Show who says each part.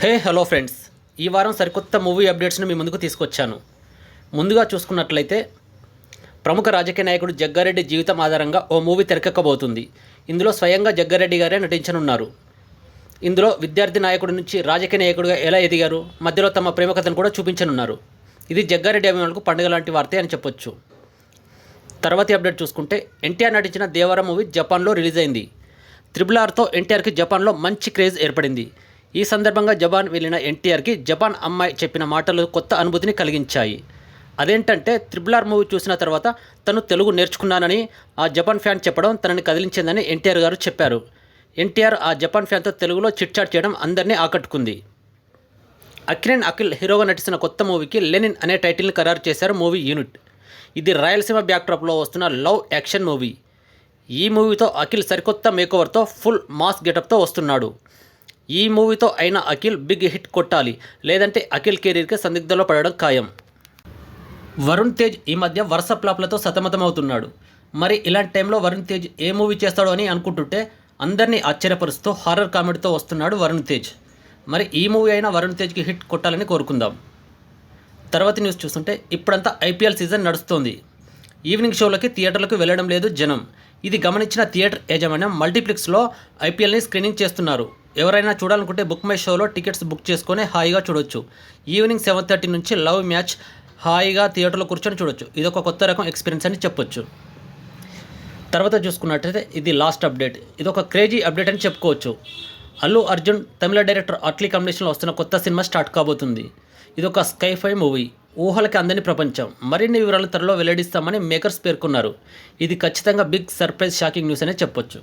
Speaker 1: Hello friends, ఈ వారం సరికొత్త మూవీ అప్డేట్స్ని మీ ముందుకు తీసుకొచ్చాను. ముందుగా చూసుకున్నట్లయితే ప్రముఖ రాజకీయ నాయకుడు జగ్గారెడ్డి జీవితం ఆధారంగా ఓ మూవీ తెరకెక్కబోతుంది. ఇందులో స్వయంగా జగ్గారెడ్డి గారే నటించనున్నారు. ఇందులో విద్యార్థి నాయకుడి నుంచి రాజకీయ నాయకుడిగా ఎలా ఎదిగారు, మధ్యలో తమ ప్రేమ కథను కూడా చూపించనున్నారు. ఇది జగ్గారెడ్డి అభిమానులకు పండుగ లాంటి వార్తే అని చెప్పొచ్చు. తర్వాతి అప్డేట్ చూసుకుంటే ఎన్టీఆర్ నటించిన దేవర మూవీ జపాన్లో రిలీజ్ అయింది. RRRతో ఎన్టీఆర్కి జపాన్లో మంచి క్రేజ్ ఏర్పడింది. ఈ సందర్భంగా జపాన్ వెళ్ళిన ఎన్టీఆర్కి జపాన్ అమ్మాయి చెప్పిన మాటలు కొత్త అనుభూతిని కలిగించాయి. అదేంటంటే RRR మూవీ చూసిన తర్వాత తను తెలుగు నేర్చుకున్నానని ఆ జపాన్ ఫ్యాన్ చెప్పడం తనని కదిలించిందని ఎన్టీఆర్ గారు చెప్పారు. ఎన్టీఆర్ ఆ జపాన్ ఫ్యాన్తో తెలుగులో చిట్చాట్ చేయడం అందరినీ ఆకట్టుకుంది. అక్కినేని అఖిల్ హీరోగా నటిస్తున్న కొత్త మూవీకి లెనిన్ అనే టైటిల్ని ఖరారు చేశారు మూవీ యూనిట్. ఇది రాయలసీమ బ్యాక్డ్రాప్లో వస్తున్న లవ్ యాక్షన్ మూవీ. ఈ మూవీతో అఖిల్ సరికొత్త మేకోవర్తో ఫుల్ మాస్ గెటప్తో వస్తున్నాడు. ఈ మూవీతో అయినా అఖిల్ బిగ్ హిట్ కొట్టాలి, లేదంటే అఖిల్ కెరీర్కి సందిగ్ధంలో పడడం ఖాయం. వరుణ్ తేజ్ ఈ మధ్య వరుస ఫ్లాప్లతో సతమతమవుతున్నాడు. మరి ఇలాంటి టైంలో వరుణ్ తేజ్ ఏ మూవీ చేస్తాడో అని అనుకుంటుంటే అందరినీ ఆశ్చర్యపరుస్తూ హారర్ కామెడీతో వస్తున్నాడు వరుణ్ తేజ్. మరి ఈ మూవీ అయినా వరుణ్ తేజ్కి హిట్ కొట్టాలని కోరుకుందాం. తర్వాత న్యూస్ చూస్తుంటే ఇప్పుడంతా ఐపీఎల్ సీజన్ నడుస్తోంది. ఈవినింగ్ షోలకి థియేటర్లకు వెళ్ళడం లేదు జనం. ఇది గమనించిన థియేటర్ యాజమాన్యం మల్టీప్లెక్స్లో ఐపీఎల్ని స్క్రీనింగ్ చేస్తున్నారు. ఎవరైనా చూడాలనుకుంటే బుక్ మై షోలో టికెట్స్ బుక్ చేసుకొని హాయిగా చూడొచ్చు. ఈవినింగ్ 7:30 నుంచి లవ్ మ్యాచ్ హాయిగా థియేటర్లో కూర్చొని చూడొచ్చు. ఇది ఒక కొత్త రకం ఎక్స్పీరియన్స్ అని చెప్పొచ్చు. తర్వాత చూసుకున్నట్టయితే ఇది లాస్ట్ అప్డేట్. ఇది ఒక క్రేజీ అప్డేట్ అని చెప్పుకోవచ్చు. అల్లు అర్జున్ తమిళ డైరెక్టర్ అట్లీ కాంబినేషన్లో వస్తున్న కొత్త సినిమా స్టార్ట్ కాబోతుంది. ఇది ఒక స్కైఫై మూవీ, ఊహలకి అందని ప్రపంచం. మరిన్ని వివరాలు త్వరలో వెల్లడిస్తామని మేకర్స్ పేర్కొన్నారు. ఇది ఖచ్చితంగా బిగ్ సర్ప్రైజ్ షాకింగ్ న్యూస్ అనే చెప్పొచ్చు.